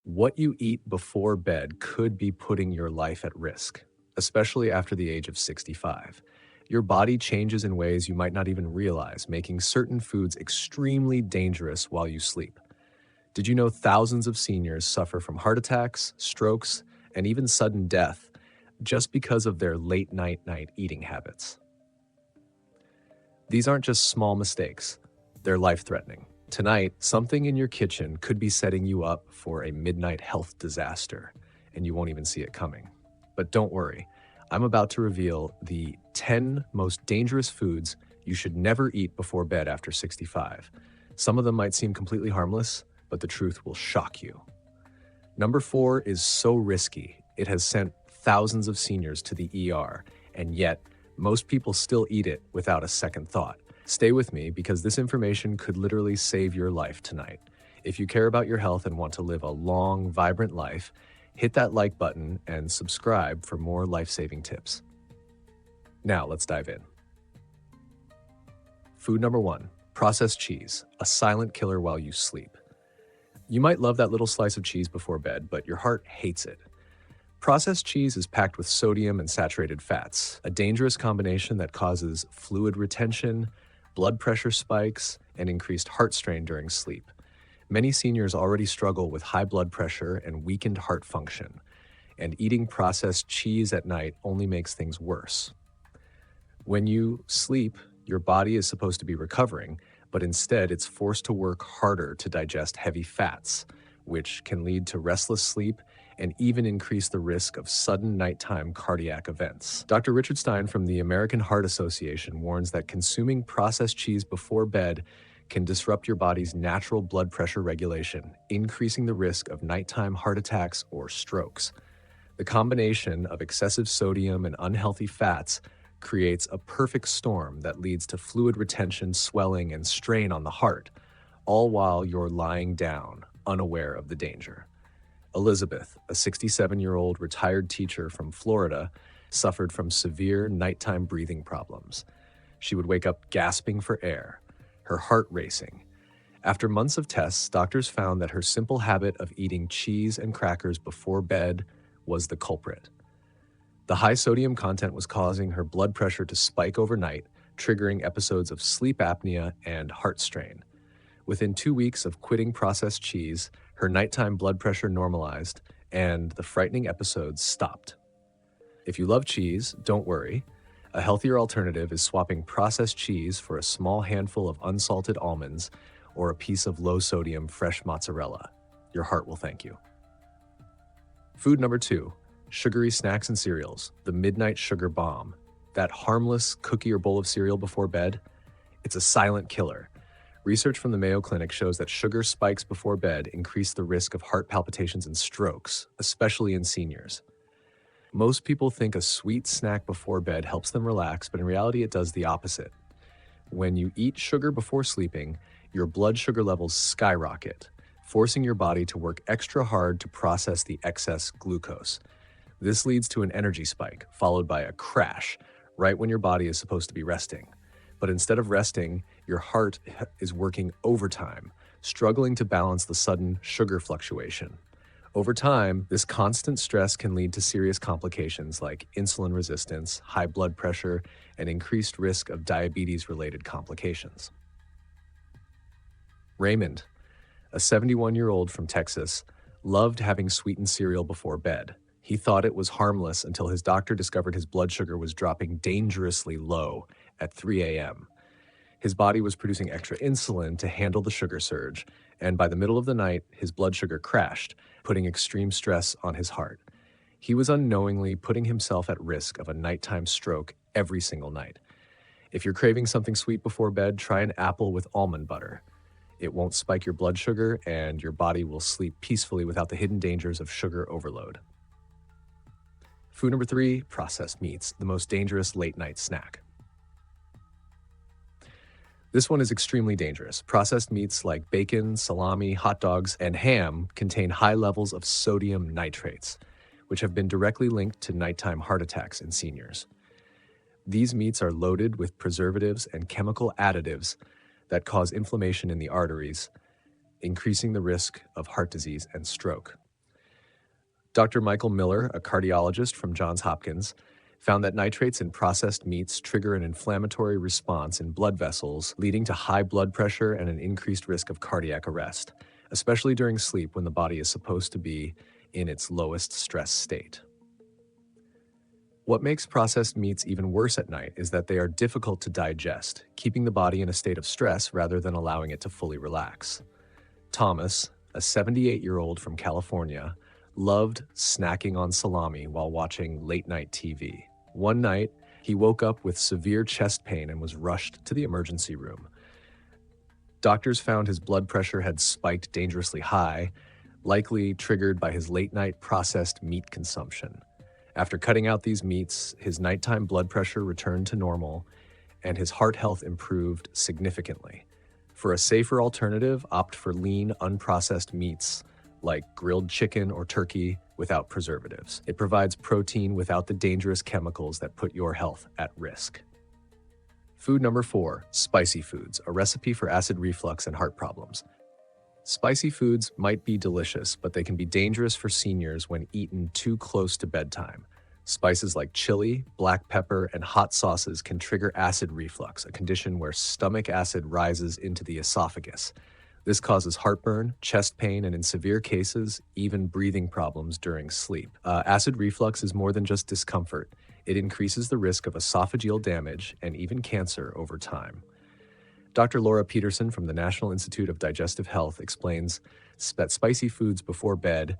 What you eat before bed could be putting your life at risk, especially after the age of 65. Your body changes in ways you might not even realize, making certain foods extremely dangerous while you sleep. Did you know thousands of seniors suffer from heart attacks, strokes, and even sudden death just because of their late night eating habits? These aren't just small mistakes, they're life-threatening. Tonight, something in your kitchen could be setting you up for a midnight health disaster, and you won't even see it coming. But don't worry, I'm about to reveal the 10 most dangerous foods you should never eat before bed after 65. Some of them might seem completely harmless, but the truth will shock you. Number 4 is so risky, it has sent thousands of seniors to the ER, and yet most people still eat it without a second thought. Stay with me because this information could literally save your life tonight. If you care about your health and want to live a long, vibrant life, hit that like button and subscribe for more life-saving tips. Now let's dive in. Food number 1, processed cheese, a silent killer while you sleep. You might love that little slice of cheese before bed, but your heart hates it. Processed cheese is packed with sodium and saturated fats, a dangerous combination that causes fluid retention, blood pressure spikes, and increased heart strain during sleep. Many seniors already struggle with high blood pressure and weakened heart function, and eating processed cheese at night only makes things worse. When you sleep, your body is supposed to be recovering, but instead it's forced to work harder to digest heavy fats, which can lead to restless sleep and even increase the risk of sudden nighttime cardiac events. Dr. Richard Stein from the American Heart Association warns that consuming processed cheese before bed can disrupt your body's natural blood pressure regulation, increasing the risk of nighttime heart attacks or strokes. The combination of excessive sodium and unhealthy fats creates a perfect storm that leads to fluid retention, swelling, and strain on the heart, all while you're lying down, unaware of the danger. Elizabeth, a 67-year-old retired teacher from Florida, suffered from severe nighttime breathing problems. She would wake up gasping for air, her heart racing. After months of tests, doctors found that her simple habit of eating cheese and crackers before bed was the culprit. The high sodium content was causing her blood pressure to spike overnight, triggering episodes of sleep apnea and heart strain. Within 2 weeks of quitting processed cheese, her nighttime blood pressure normalized and the frightening episodes stopped. If you love cheese, don't worry. A healthier alternative is swapping processed cheese for a small handful of unsalted almonds or a piece of low-sodium fresh mozzarella. Your heart will thank you. Food number 2, sugary snacks and cereals, the midnight sugar bomb. That harmless cookie or bowl of cereal before bed, it's a silent killer. Research from the Mayo Clinic shows that sugar spikes before bed increase the risk of heart palpitations and strokes, especially in seniors. Most people think a sweet snack before bed helps them relax, but in reality it does the opposite. When you eat sugar before sleeping, your blood sugar levels skyrocket, forcing your body to work extra hard to process the excess glucose. This leads to an energy spike, followed by a crash, right when your body is supposed to be resting. But instead of resting, your heart is working overtime, struggling to balance the sudden sugar fluctuation. Over time, this constant stress can lead to serious complications like insulin resistance, high blood pressure, and increased risk of diabetes-related complications. Raymond, a 71-year-old from Texas, loved having sweetened cereal before bed. He thought it was harmless until his doctor discovered his blood sugar was dropping dangerously low at 3 a.m. His body was producing extra insulin to handle the sugar surge, and by the middle of the night, his blood sugar crashed, putting extreme stress on his heart. He was unknowingly putting himself at risk of a nighttime stroke every single night. If you're craving something sweet before bed, try an apple with almond butter. It won't spike your blood sugar, and your body will sleep peacefully without the hidden dangers of sugar overload. Food number 3, processed meats, the most dangerous late-night snack. This one is extremely dangerous. Processed meats like bacon, salami, hot dogs, and ham contain high levels of sodium nitrates, which have been directly linked to nighttime heart attacks in seniors. These meats are loaded with preservatives and chemical additives that cause inflammation in the arteries, increasing the risk of heart disease and stroke. Dr. Michael Miller, a cardiologist from Johns Hopkins, found that nitrates in processed meats trigger an inflammatory response in blood vessels, leading to high blood pressure and an increased risk of cardiac arrest, especially during sleep when the body is supposed to be in its lowest stress state. What makes processed meats even worse at night is that they are difficult to digest, keeping the body in a state of stress rather than allowing it to fully relax. Thomas, a 78-year-old from California, loved snacking on salami while watching late-night TV. One night, he woke up with severe chest pain and was rushed to the emergency room. Doctors found his blood pressure had spiked dangerously high, likely triggered by his late-night processed meat consumption. After cutting out these meats, his nighttime blood pressure returned to normal, and his heart health improved significantly. For a safer alternative, opt for lean, unprocessed meats like grilled chicken or turkey without preservatives. It provides protein without the dangerous chemicals that put your health at risk. Food number 4, spicy foods, a recipe for acid reflux and heart problems. Spicy foods might be delicious, but they can be dangerous for seniors when eaten too close to bedtime. Spices like chili, black pepper, and hot sauces can trigger acid reflux, a condition where stomach acid rises into the esophagus. This causes heartburn, chest pain, and in severe cases, even breathing problems during sleep. Acid reflux is more than just discomfort. It increases the risk of esophageal damage and even cancer over time. Dr. Laura Peterson from the National Institute of Digestive Health explains that spicy foods before bed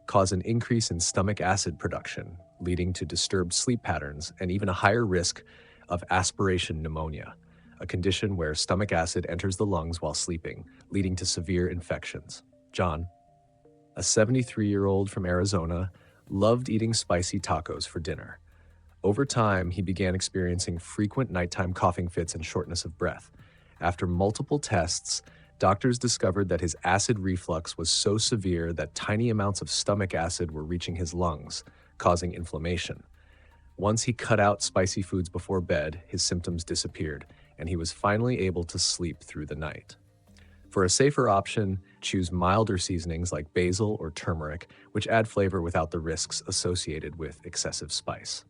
cause an increase in stomach acid production, leading to disturbed sleep patterns and even a higher risk of aspiration pneumonia, a condition where stomach acid enters the lungs while sleeping, leading to severe infections. John, a 73-year-old from Arizona, loved eating spicy tacos for dinner. Over time, he began experiencing frequent nighttime coughing fits and shortness of breath. After multiple tests, doctors discovered that his acid reflux was so severe that tiny amounts of stomach acid were reaching his lungs, causing inflammation. Once he cut out spicy foods before bed, his symptoms disappeared, and he was finally able to sleep through the night. For a safer option, choose milder seasonings like basil or turmeric, which add flavor without the risks associated with excessive spice.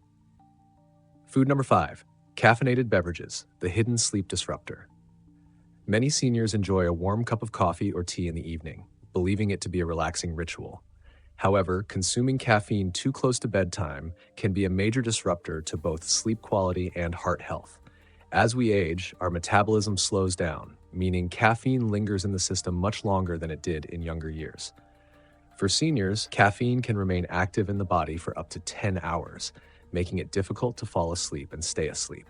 Food number 5, caffeinated beverages, the hidden sleep disruptor. Many seniors enjoy a warm cup of coffee or tea in the evening, believing it to be a relaxing ritual. However, consuming caffeine too close to bedtime can be a major disruptor to both sleep quality and heart health. As we age, our metabolism slows down, meaning caffeine lingers in the system much longer than it did in younger years. For seniors, caffeine can remain active in the body for up to 10 hours, making it difficult to fall asleep and stay asleep.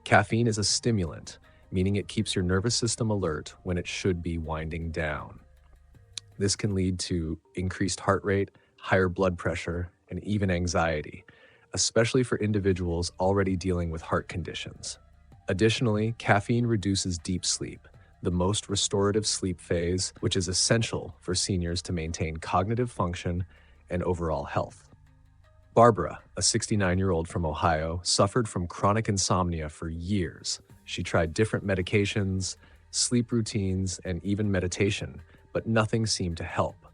Caffeine is a stimulant, meaning it keeps your nervous system alert when it should be winding down. This can lead to increased heart rate, higher blood pressure, and even anxiety, especially for individuals already dealing with heart conditions. Additionally, caffeine reduces deep sleep, the most restorative sleep phase, which is essential for seniors to maintain cognitive function and overall health. Barbara, a 69-year-old from Ohio, suffered from chronic insomnia for years. She tried different medications, sleep routines, and even meditation, but nothing seemed to help.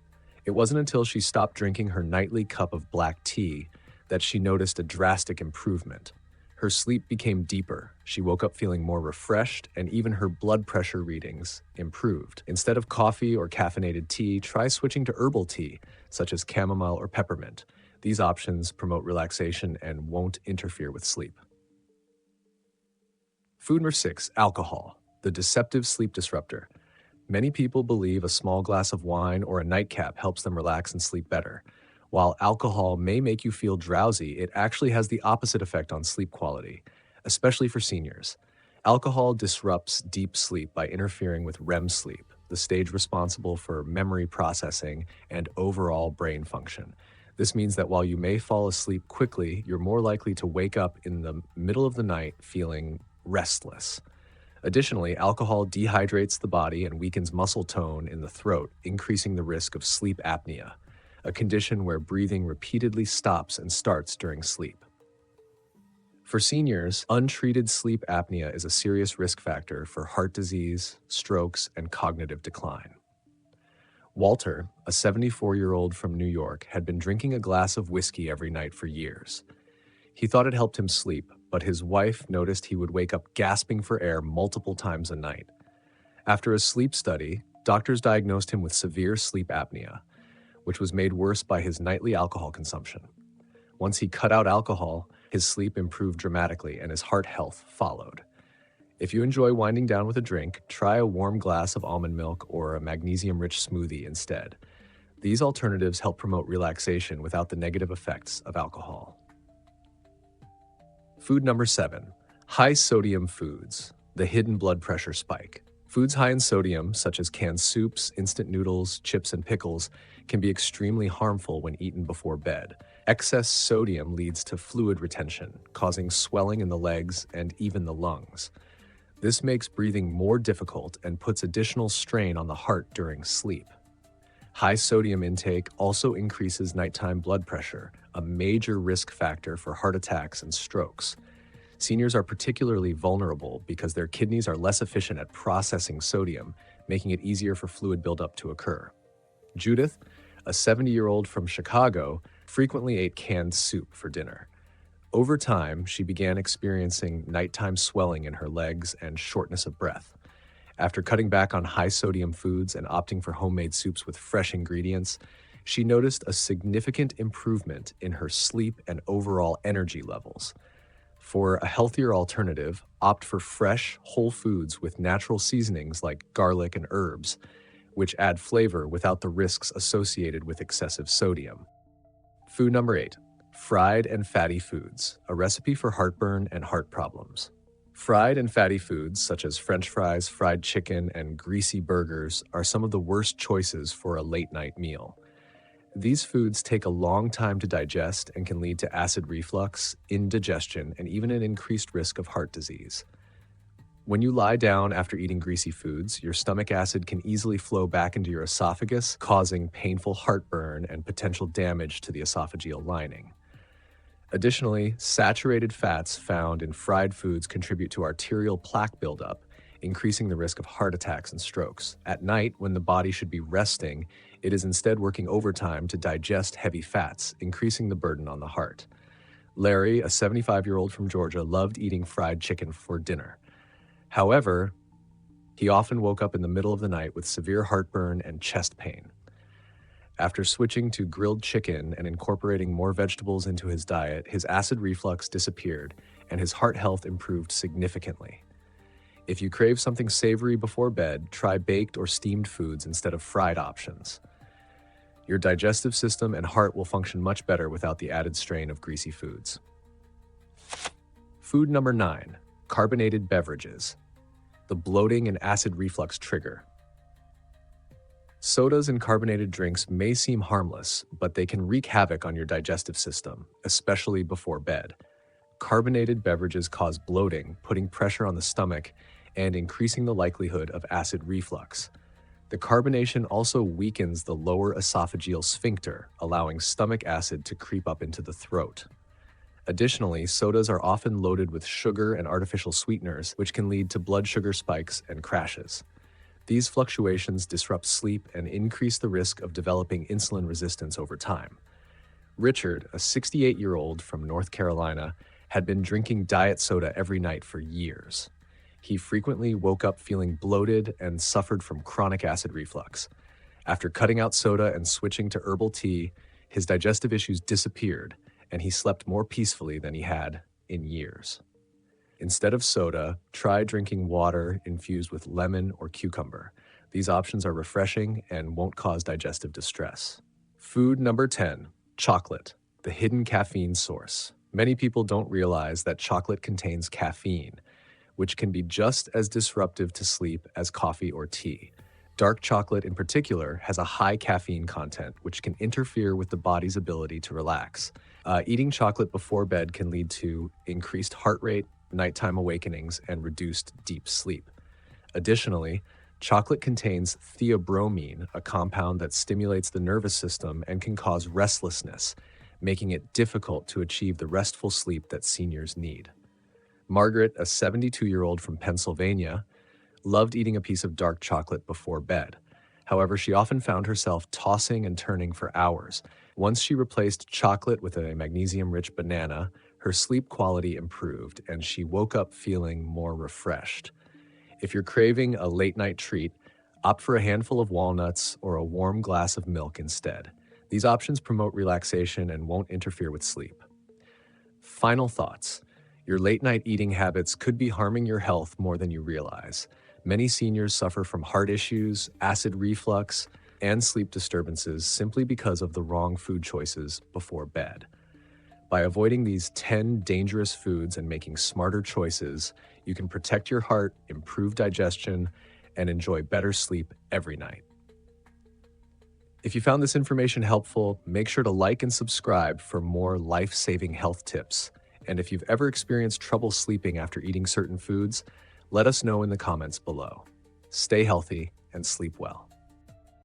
It wasn't until she stopped drinking her nightly cup of black tea that she noticed a drastic improvement. Her sleep became deeper, she woke up feeling more refreshed, and even her blood pressure readings improved. Instead of coffee or caffeinated tea, try switching to herbal tea, such as chamomile or peppermint. These options promote relaxation and won't interfere with sleep. Food number 6, alcohol, the deceptive sleep disruptor. Many people believe a small glass of wine or a nightcap helps them relax and sleep better. While alcohol may make you feel drowsy, it actually has the opposite effect on sleep quality, especially for seniors. Alcohol disrupts deep sleep by interfering with REM sleep, the stage responsible for memory processing and overall brain function. This means that while you may fall asleep quickly, you're more likely to wake up in the middle of the night feeling restless. Additionally, alcohol dehydrates the body and weakens muscle tone in the throat, increasing the risk of sleep apnea, a condition where breathing repeatedly stops and starts during sleep. For seniors, untreated sleep apnea is a serious risk factor for heart disease, strokes, and cognitive decline. Walter, a 74-year-old from New York, had been drinking a glass of whiskey every night for years. He thought it helped him sleep, but his wife noticed he would wake up gasping for air multiple times a night. After a sleep study, doctors diagnosed him with severe sleep apnea, which was made worse by his nightly alcohol consumption. Once he cut out alcohol, his sleep improved dramatically and his heart health followed. If you enjoy winding down with a drink, try a warm glass of almond milk or a magnesium-rich smoothie instead. These alternatives help promote relaxation without the negative effects of alcohol. Food number 7, high sodium foods, the hidden blood pressure spike. Foods high in sodium, such as canned soups, instant noodles, chips, and pickles, can be extremely harmful when eaten before bed. Excess sodium leads to fluid retention, causing swelling in the legs and even the lungs. This makes breathing more difficult and puts additional strain on the heart during sleep. High sodium intake also increases nighttime blood pressure, a major risk factor for heart attacks and strokes. Seniors are particularly vulnerable because their kidneys are less efficient at processing sodium, making it easier for fluid buildup to occur. Judith, a 70-year-old from Chicago, frequently ate canned soup for dinner. Over time, she began experiencing nighttime swelling in her legs and shortness of breath. After cutting back on high-sodium foods and opting for homemade soups with fresh ingredients, she noticed a significant improvement in her sleep and overall energy levels. For a healthier alternative, opt for fresh, whole foods with natural seasonings like garlic and herbs, which add flavor without the risks associated with excessive sodium. Food number 8, fried and fatty foods, a recipe for heartburn and heart problems. Fried and fatty foods such as French fries, fried chicken, and greasy burgers are some of the worst choices for a late-night meal. These foods take a long time to digest and can lead to acid reflux, indigestion, and even an increased risk of heart disease. When you lie down after eating greasy foods, your stomach acid can easily flow back into your esophagus, causing painful heartburn and potential damage to the esophageal lining. Additionally, saturated fats found in fried foods contribute to arterial plaque buildup, increasing the risk of heart attacks and strokes. At night, when the body should be resting, it is instead working overtime to digest heavy fats, increasing the burden on the heart. Larry, a 75-year-old from Georgia, loved eating fried chicken for dinner. However, he often woke up in the middle of the night with severe heartburn and chest pain. After switching to grilled chicken and incorporating more vegetables into his diet, his acid reflux disappeared and his heart health improved significantly. If you crave something savory before bed, try baked or steamed foods instead of fried options. Your digestive system and heart will function much better without the added strain of greasy foods. Food number 9, carbonated beverages, the bloating and acid reflux trigger. Sodas and carbonated drinks may seem harmless, but they can wreak havoc on your digestive system, especially before bed. Carbonated beverages cause bloating, putting pressure on the stomach, and increasing the likelihood of acid reflux. The carbonation also weakens the lower esophageal sphincter, allowing stomach acid to creep up into the throat. Additionally, sodas are often loaded with sugar and artificial sweeteners, which can lead to blood sugar spikes and crashes. These fluctuations disrupt sleep and increase the risk of developing insulin resistance over time. Richard, a 68-year-old from North Carolina, had been drinking diet soda every night for years. He frequently woke up feeling bloated and suffered from chronic acid reflux. After cutting out soda and switching to herbal tea, his digestive issues disappeared, and he slept more peacefully than he had in years. Instead of soda, try drinking water infused with lemon or cucumber. These options are refreshing and won't cause digestive distress. Food number 10, chocolate, the hidden caffeine source. Many people don't realize that chocolate contains caffeine, which can be just as disruptive to sleep as coffee or tea. Dark chocolate in particular has a high caffeine content, which can interfere with the body's ability to relax. Eating chocolate before bed can lead to increased heart rate, nighttime awakenings, and reduced deep sleep. Additionally, chocolate contains theobromine, a compound that stimulates the nervous system and can cause restlessness, making it difficult to achieve the restful sleep that seniors need. Margaret, a 72-year-old from Pennsylvania, loved eating a piece of dark chocolate before bed. However, she often found herself tossing and turning for hours. Once she replaced chocolate with a magnesium-rich banana, her sleep quality improved and she woke up feeling more refreshed. If you're craving a late-night treat, opt for a handful of walnuts or a warm glass of milk instead. These options promote relaxation and won't interfere with sleep. Final thoughts. Your late-night eating habits could be harming your health more than you realize. Many seniors suffer from heart issues, acid reflux, and sleep disturbances simply because of the wrong food choices before bed. By avoiding these 10 dangerous foods and making smarter choices, you can protect your heart, improve digestion, and enjoy better sleep every night. If you found this information helpful, make sure to like and subscribe for more life-saving health tips. And if you've ever experienced trouble sleeping after eating certain foods, let us know in the comments below. Stay healthy and sleep well.